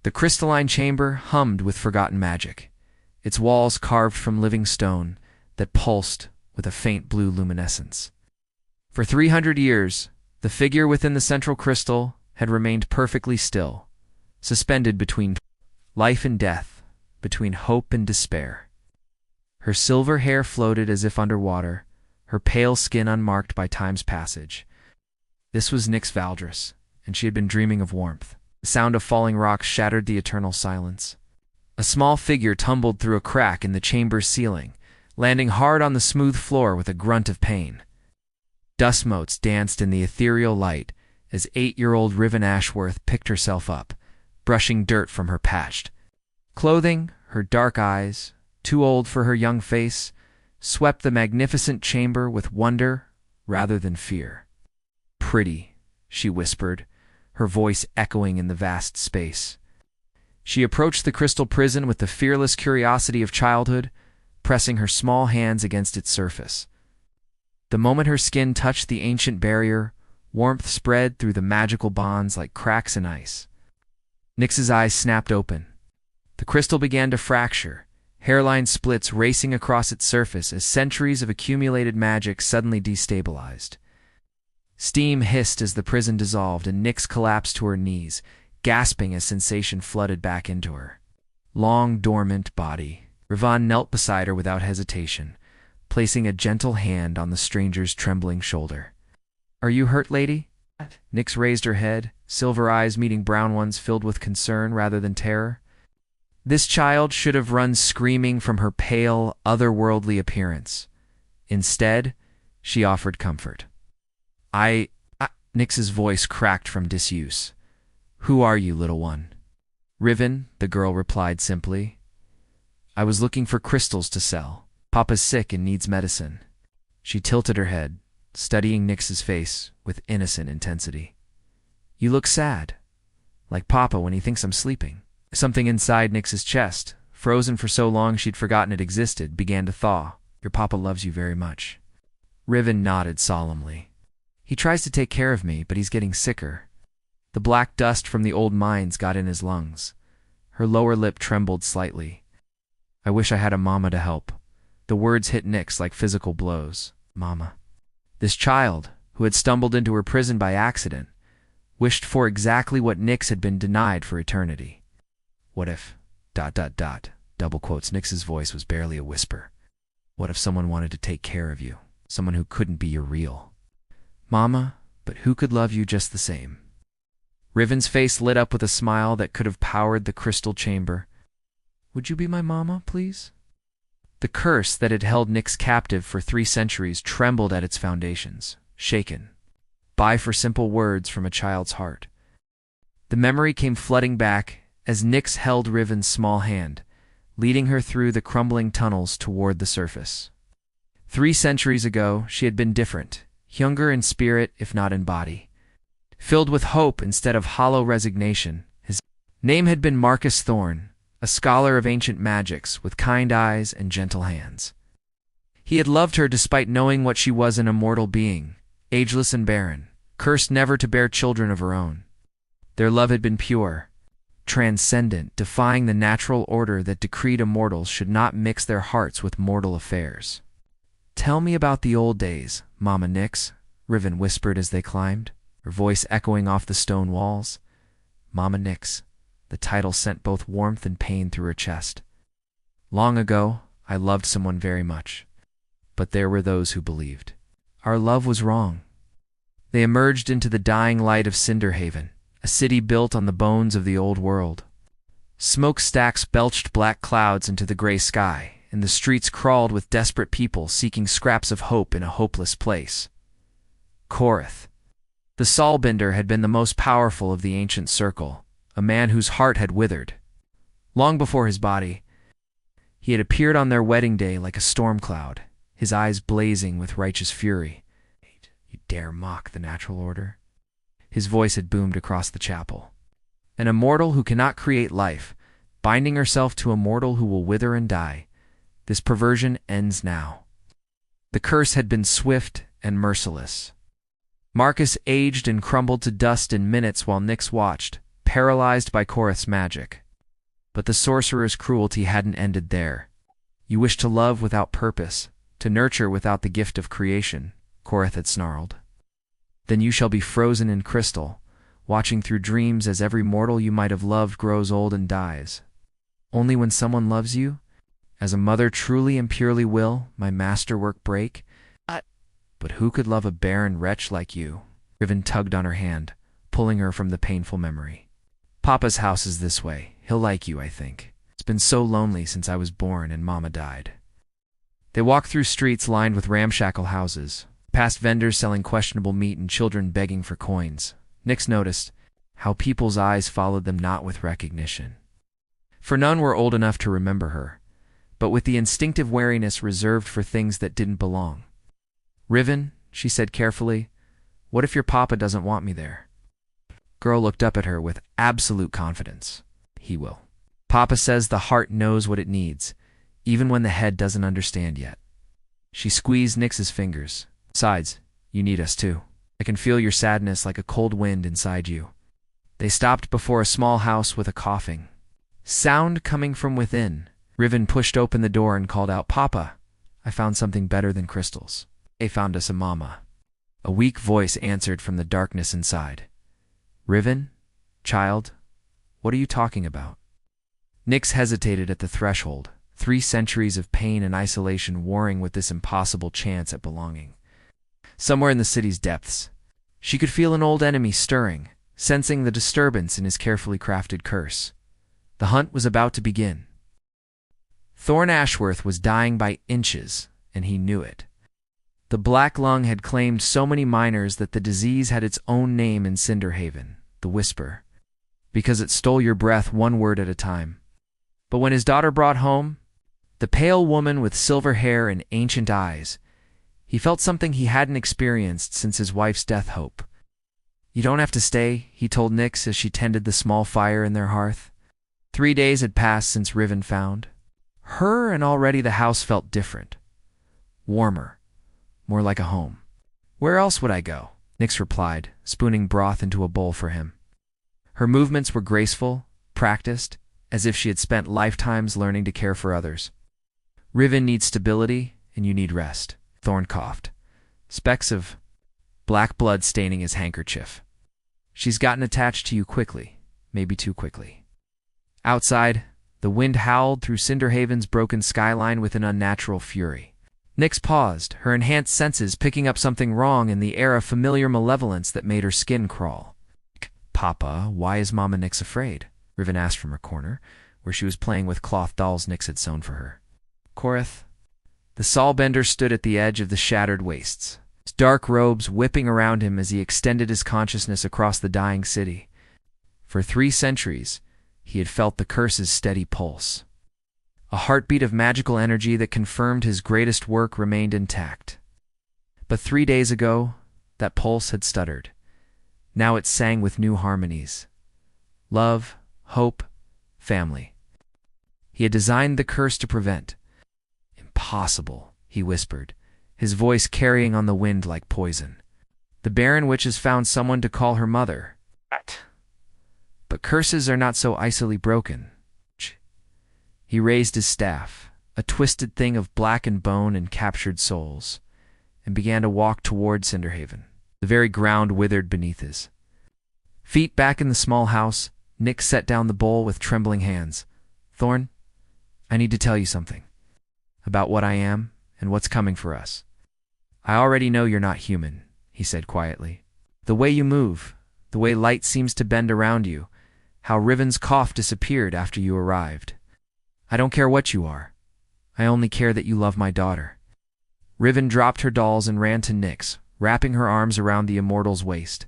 The crystalline chamber hummed with forgotten magic, its walls carved from living stone that pulsed with a faint blue luminescence. For 300 years, the figure within the central crystal had remained perfectly still, suspended between life and death, between hope and despair. Her silver hair floated as if underwater, her pale skin unmarked by time's passage. This was Nyx Valdris, and she had been dreaming of warmth. The sound of falling rocks shattered the eternal silence. A small figure tumbled through a crack in the chamber's ceiling, landing hard on the smooth floor with a grunt of pain. Dust motes danced in the ethereal light as 8-year-old Riven Ashworth picked herself up, brushing dirt from her patched clothing. Her dark eyes, too old for her young face, swept the magnificent chamber with wonder rather than fear. "Pretty," she whispered, her voice echoing in the vast space. She approached the crystal prison with the fearless curiosity of childhood, pressing her small hands against its surface. The moment her skin touched the ancient barrier, warmth spread through the magical bonds like cracks in ice. Nyx's eyes snapped open. The crystal began to fracture, hairline splits racing across its surface as centuries of accumulated magic suddenly destabilized. Steam hissed as the prison dissolved, and Nyx collapsed to her knees, gasping as sensation flooded back into her long, dormant body. Rivan knelt beside her without hesitation, placing a gentle hand on the stranger's trembling shoulder. "Are you hurt, lady?" Nyx raised her head, silver eyes meeting brown ones filled with concern rather than terror. This child should have run screaming from her pale, otherworldly appearance. Instead, she offered comfort. Nyx's voice cracked from disuse. "Who are you, little one?" "Riven," the girl replied simply. "I was looking for crystals to sell. Papa's sick and needs medicine." She tilted her head, studying Nyx's face with innocent intensity. "You look sad, like Papa when he thinks I'm sleeping." Something inside Nyx's chest, frozen for so long she'd forgotten it existed, began to thaw. "Your papa loves you very much." Riven nodded solemnly. "He tries to take care of me, but he's getting sicker." The black dust from the old mines got in his lungs. Her lower lip trembled slightly. "I wish I had a mama to help." The words hit Nyx like physical blows. Mama. This child, who had stumbled into her prison by accident, wished for exactly what Nyx had been denied for eternity. What if... double quotes. Nyx's voice was barely a whisper. What if someone wanted to take care of you? Someone who couldn't be your real mama, but who could love you just the same? Riven's face lit up with a smile that could have powered the crystal chamber. "Would you be my mama, please?" The curse that had held Nyx captive for 3 centuries trembled at its foundations, shaken by for simple words from a child's heart. The memory came flooding back as Nyx held Riven's small hand, leading her through the crumbling tunnels toward the surface. 3 centuries ago, she had been different, younger in spirit if not in body. Filled with hope instead of hollow resignation, his name had been Marcus Thorn, a scholar of ancient magics with kind eyes and gentle hands. He had loved her despite knowing what she was, an immortal being, ageless and barren, cursed never to bear children of her own. Their love had been pure, transcendent, defying the natural order that decreed immortals should not mix their hearts with mortal affairs. "Tell me about the old days, Mama Nyx," Riven whispered as they climbed, her voice echoing off the stone walls. Mama Nyx. The title sent both warmth and pain through her chest. "Long ago, I loved someone very much. But there were those who believed our love was wrong. They emerged into the dying light of Cinderhaven, a city built on the bones of the old world. Smokestacks belched black clouds into the gray sky, and the streets crawled with desperate people seeking scraps of hope in a hopeless place. Korath. The Soulbinder had been the most powerful of the ancient circle, a man whose heart had withered. Long before his body, he had appeared on their wedding day like a storm cloud, his eyes blazing with righteous fury. "You dare mock the natural order?" His voice had boomed across the chapel. "An immortal who cannot create life, binding herself to a mortal who will wither and die. This perversion ends now." The curse had been swift and merciless. Marcus aged and crumbled to dust in minutes while Nyx watched, paralyzed by Korith's magic. But the sorcerer's cruelty hadn't ended there. You wish to love without purpose, to nurture without the gift of creation, Korith had snarled. Then you shall be frozen in crystal, watching through dreams as every mortal you might have loved grows old and dies. Only when someone loves you, as a mother truly and purely will my masterwork break. But who could love a barren wretch like you? Riven tugged on her hand, pulling her from the painful memory. Papa's house is this way. He'll like you, I think. It's been so lonely since I was born and Mama died. They walked through streets lined with ramshackle houses, past vendors selling questionable meat and children begging for coins. Nix noticed how people's eyes followed them not with recognition. For none were old enough to remember her, but with the instinctive wariness reserved for things that didn't belong. Riven, she said carefully, what if your papa doesn't want me there? Girl looked up at her with absolute confidence. He will. Papa says the heart knows what it needs, even when the head doesn't understand yet. She squeezed Nix's fingers. Besides, you need us too. I can feel your sadness like a cold wind inside you. They stopped before a small house with a coughing sound coming from within. Riven pushed open the door and called out, Papa, I found something better than crystals. They found us a mama. A weak voice answered from the darkness inside. Riven? Child? What are you talking about? Nix hesitated at the threshold, 3 centuries of pain and isolation warring with this impossible chance at belonging. Somewhere in the city's depths, she could feel an old enemy stirring, sensing the disturbance in his carefully crafted curse. The hunt was about to begin. Thorn Ashworth was dying by inches, and he knew it. The Black Lung had claimed so many miners that the disease had its own name in Cinderhaven, the Whisper, because it stole your breath one word at a time. But when his daughter brought home, the pale woman with silver hair and ancient eyes, he felt something he hadn't experienced since his wife's death hope. You don't have to stay, he told Nix as she tended the small fire in their hearth. 3 days had passed since Riven found her, and already the house felt different. Warmer. More like a home. Where else would I go? Nix replied, spooning broth into a bowl for him. Her movements were graceful, practiced, as if she had spent lifetimes learning to care for others. Riven needs stability, and you need rest. Thorn coughed, specks of black blood staining his handkerchief. She's gotten attached to you quickly, maybe too quickly. Outside, the wind howled through Cinderhaven's broken skyline with an unnatural fury. Nix paused, her enhanced senses picking up something wrong in the air of familiar malevolence that made her skin crawl. Papa, why is Mama Nix afraid? Riven asked from her corner, where she was playing with cloth dolls Nix had sewn for her. Korith. The Soulbender stood at the edge of the shattered wastes, his dark robes whipping around him as he extended his consciousness across the dying city. For 3 centuries, he had felt the curse's steady pulse. A heartbeat of magical energy that confirmed his greatest work remained intact. But 3 days ago, that pulse had stuttered. Now it sang with new harmonies. Love, hope, family. He had designed the curse to prevent. Impossible, he whispered, his voice carrying on the wind like poison. The barren witch has found someone to call her mother. But curses are not so easily broken. He raised his staff, a twisted thing of blackened bone and captured souls, and began to walk toward Cinderhaven. The very ground withered beneath his feet. Back in the small house, Nix set down the bowl with trembling hands. Thorn, I need to tell you something. About what I am and what's coming for us. I already know you're not human, he said quietly. The way you move, the way light seems to bend around you, how Riven's cough disappeared after you arrived. I don't care what you are. I only care that you love my daughter. Riven dropped her dolls and ran to Nix, wrapping her arms around the immortal's waist.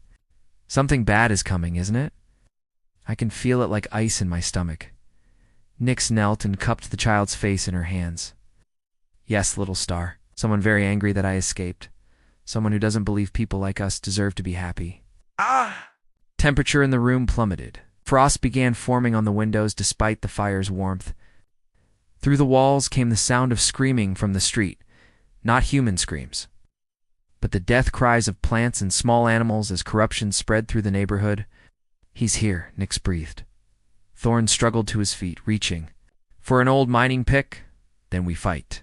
Something bad is coming, isn't it? I can feel it like ice in my stomach. Nix knelt and cupped the child's face in her hands. Yes, little star. Someone very angry that I escaped. Someone who doesn't believe people like us deserve to be happy. Temperature in the room plummeted. Frost began forming on the windows despite the fire's warmth. Through the walls came the sound of screaming from the street. Not human screams, but the death cries of plants and small animals as corruption spread through the neighborhood. He's here, Nyx breathed. Thorn struggled to his feet, reaching for an old mining pick. Then we fight.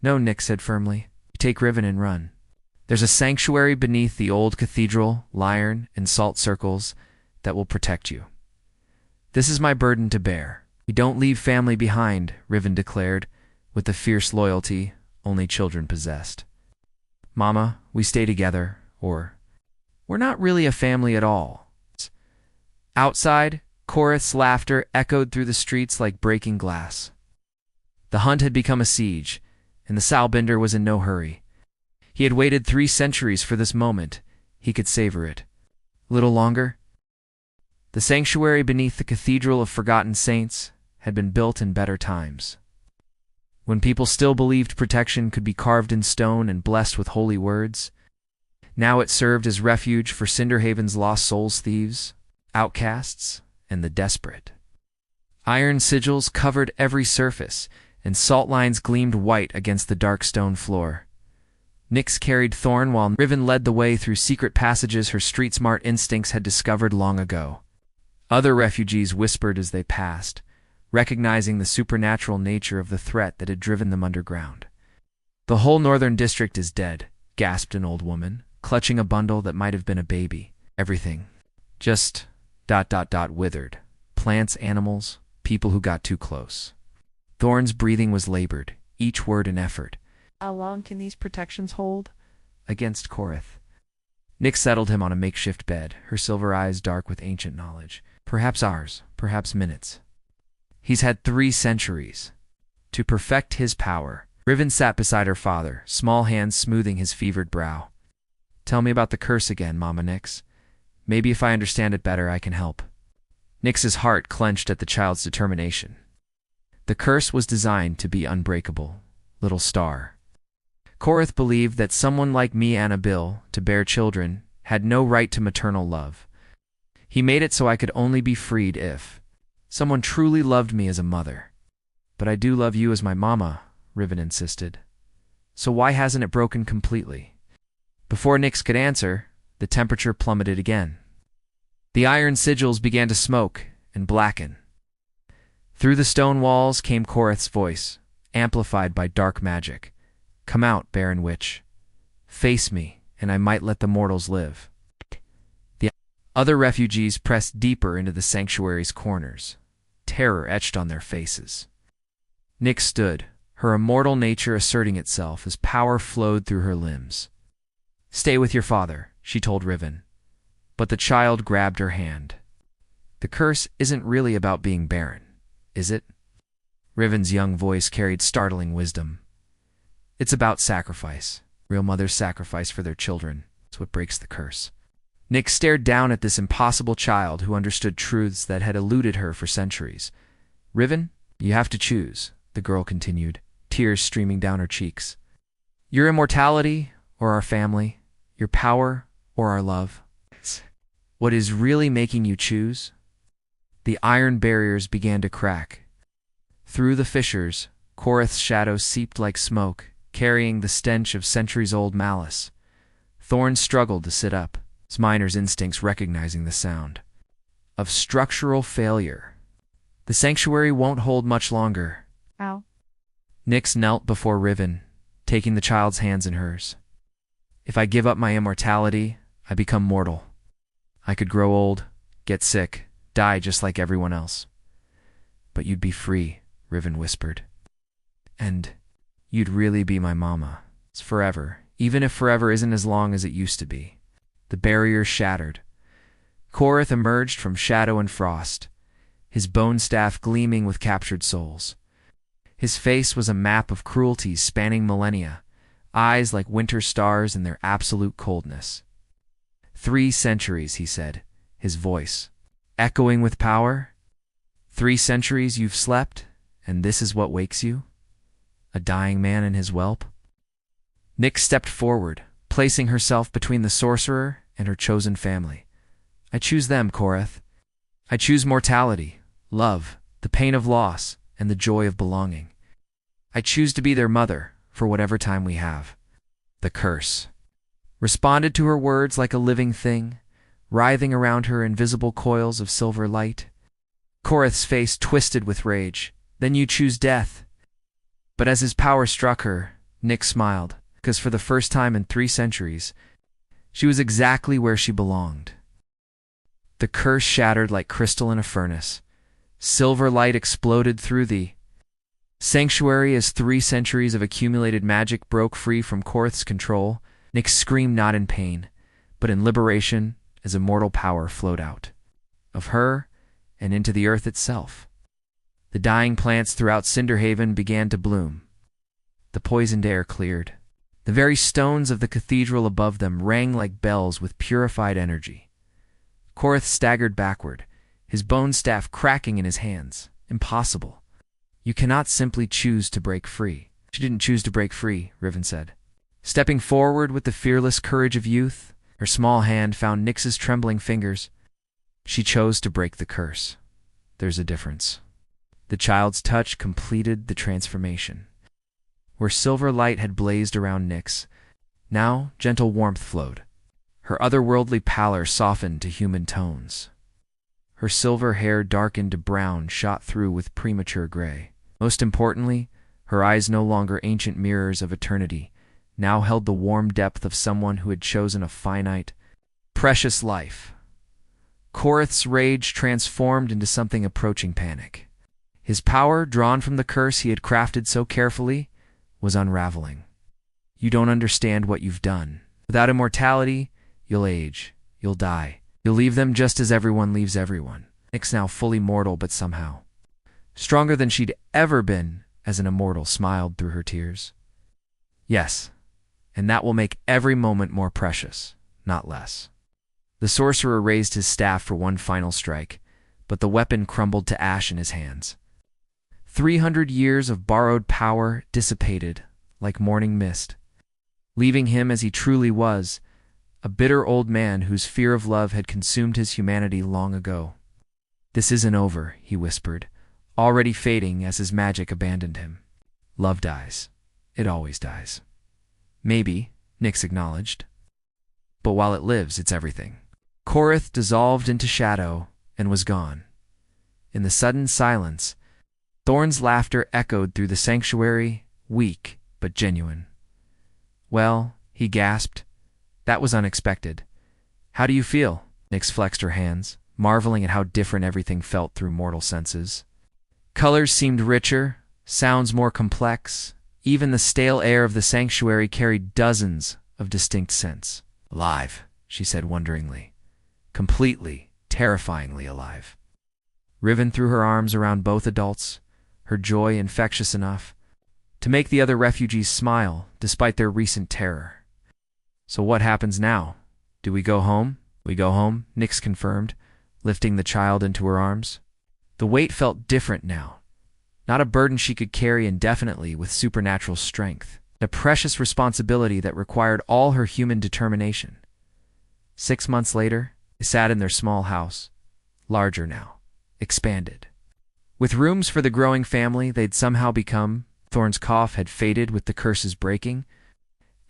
No, Nyx said firmly. We take Riven and run. There's a sanctuary beneath the old cathedral, Lyre and salt circles, that will protect you. This is my burden to bear. We don't leave family behind, Riven declared, with the fierce loyalty only children possessed. Mama, we stay together, or we're not really a family at all. Outside, Koreth's laughter echoed through the streets like breaking glass. The hunt had become a siege, and the Salbinder was in no hurry. He had waited 3 centuries for this moment. He could savor it. A little longer. The sanctuary beneath the Cathedral of Forgotten Saints had been built in better times, when people still believed protection could be carved in stone and blessed with holy words. Now it served as refuge for Cinderhaven's lost souls thieves, outcasts, and the desperate. Iron sigils covered every surface, and salt lines gleamed white against the dark stone floor. Nyx carried Thorn while Riven led the way through secret passages her street-smart instincts had discovered long ago. Other refugees whispered as they passed, recognizing the supernatural nature of the threat that had driven them underground. The whole northern district is dead, gasped an old woman, clutching a bundle that might have been a baby. Everything. Just ... withered. Plants, animals, people who got too close. Thorn's breathing was labored, each word an effort. How long can these protections hold? Against Koreth. Nyx settled him on a makeshift bed, her silver eyes dark with ancient knowledge. Perhaps hours, perhaps minutes. He's had 3 centuries. To perfect his power. Riven sat beside her father, small hands smoothing his fevered brow. Tell me about the curse again, Mama Nyx. Maybe if I understand it better, I can help. Nyx's heart clenched at the child's determination. The curse was designed to be unbreakable, little star. Koreth believed that someone like me, Annabelle, to bear children, had no right to maternal love. He made it so I could only be freed if someone truly loved me as a mother. But I do love you as my mama, Riven insisted. So why hasn't it broken completely? Before Nyx could answer, the temperature plummeted again. The iron sigils began to smoke and blacken. Through the stone walls came Koreth's voice, amplified by dark magic. Come out, barren witch. Face me, and I might let the mortals live. The other refugees pressed deeper into the sanctuary's corners, terror etched on their faces. Nyx stood, her immortal nature asserting itself as power flowed through her limbs. Stay with your father, she told Riven. But the child grabbed her hand. The curse isn't really about being barren, is it? Riven's young voice carried startling wisdom. It's about sacrifice. Real mothers sacrifice for their children. It's what breaks the curse. Nyx stared down at this impossible child who understood truths that had eluded her for centuries. Riven, you have to choose, the girl continued, tears streaming down her cheeks. Your immortality or our family, your power or our love. What is really making you choose? The iron barriers began to crack. Through the fissures, Koreth's shadow seeped like smoke, carrying the stench of centuries-old malice. Thorn struggled to sit up, his miner's instincts recognizing the sound of structural failure. The sanctuary won't hold much longer. Ow. Nyx knelt before Riven, taking the child's hands in hers. If I give up my immortality, I become mortal. I could grow old, get sick, die just like everyone else. But you'd be free, Riven whispered. And you'd really be my mama. It's forever, even if forever isn't as long as it used to be. The barrier shattered. Koreth emerged from shadow and frost, his bone staff gleaming with captured souls. His face was a map of cruelties spanning millennia, eyes like winter stars in their absolute coldness. 3 centuries, he said, his voice echoing with power. 3 centuries you've slept, and this is what wakes you? A dying man and his whelp? Nyx stepped forward, placing herself between the sorcerer and her chosen family. I choose them, Koreth. I choose mortality, love, the pain of loss, and the joy of belonging. I choose to be their mother for whatever time we have. The curse responded to her words like a living thing, writhing around her invisible coils of silver light. Korith's face twisted with rage. "Then you choose death." But as his power struck her, Nyx smiled, because for the first time in 3 centuries, she was exactly where she belonged. The curse shattered like crystal in a furnace. Silver light exploded through the sanctuary as 3 centuries of accumulated magic broke free from Korith's control. Nyx screamed not in pain, but in liberation as immortal power flowed out of her and into the earth itself. The dying plants throughout Cinderhaven began to bloom. The poisoned air cleared. The very stones of the cathedral above them rang like bells with purified energy. Korith staggered backward, his bone staff cracking in his hands. Impossible. You cannot simply choose to break free. She didn't choose to break free, Riven said. Stepping forward with the fearless courage of youth, her small hand found Nyx's trembling fingers. She chose to break the curse. There's a difference. The child's touch completed the transformation. Where silver light had blazed around Nyx, now gentle warmth flowed. Her otherworldly pallor softened to human tones. Her silver hair darkened to brown, shot through with premature gray. Most importantly, her eyes, no longer ancient mirrors of eternity, now held the warm depth of someone who had chosen a finite, precious life. Korith's rage transformed into something approaching panic. His power, drawn from the curse he had crafted so carefully, was unraveling. You don't understand what you've done. Without immortality, you'll age, you'll die. You'll leave them just as everyone leaves everyone. Nyx, now fully mortal but somehow stronger than she'd ever been as an immortal, smiled through her tears. Yes, and that will make every moment more precious, not less. The sorcerer raised his staff for one final strike, but the weapon crumbled to ash in his hands. 300 years of borrowed power dissipated like morning mist, leaving him as he truly was, a bitter old man whose fear of love had consumed his humanity long ago. "This isn't over," he whispered, already fading as his magic abandoned him. "Love dies. It always dies." "Maybe," Nyx acknowledged. "But while it lives, it's everything." Korith dissolved into shadow and was gone. In the sudden silence, Thorn's laughter echoed through the sanctuary, weak but genuine. "Well," he gasped, "that was unexpected. How do you feel?" Nyx flexed her hands, marveling at how different everything felt through mortal senses. Colors seemed richer, sounds more complex. Even the stale air of the sanctuary carried dozens of distinct scents. "Alive," she said wonderingly. "Completely, terrifyingly alive." Riven threw her arms around both adults, her joy infectious enough to make the other refugees smile despite their recent terror. "So what happens now? Do we go home?" "We go home," Nyx confirmed, lifting the child into her arms. The weight felt different now, not a burden she could carry indefinitely with supernatural strength, a precious responsibility that required all her human determination. 6 months later, they sat in their small house, larger now, expanded. With rooms for the growing family they'd somehow become. Thorn's cough had faded with the curse's breaking,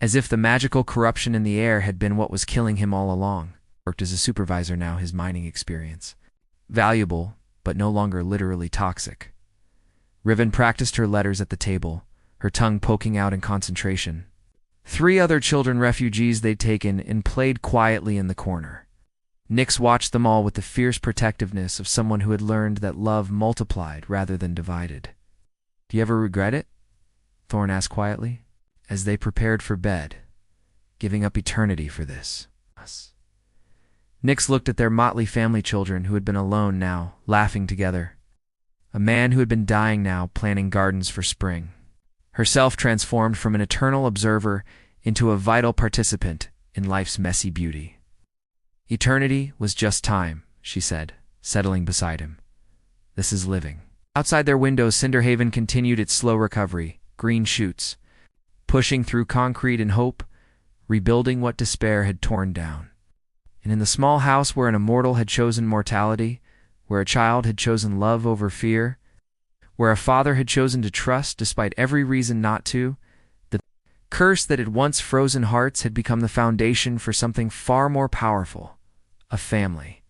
as if the magical corruption in the air had been what was killing him all along. Worked as a supervisor now, his mining experience. Valuable, but no longer literally toxic. Riven practiced her letters at the table, her tongue poking out in concentration. 3 other children refugees they'd taken and played quietly in the corner. Nyx watched them all with the fierce protectiveness of someone who had learned that love multiplied rather than divided. "Do you ever regret it?" Thorn asked quietly, as they prepared for bed, giving up eternity for this. Nyx looked at their motley family children who had been alone now, laughing together. A man who had been dying now, planting gardens for spring. Herself transformed from an eternal observer into a vital participant in life's messy beauty. "Eternity was just time," she said, settling beside him. "This is living." Outside their windows, Cinderhaven continued its slow recovery, green shoots, pushing through concrete and hope, rebuilding what despair had torn down. And in the small house where an immortal had chosen mortality, where a child had chosen love over fear, where a father had chosen to trust despite every reason not to, the curse that had once frozen hearts had become the foundation for something far more powerful, A family.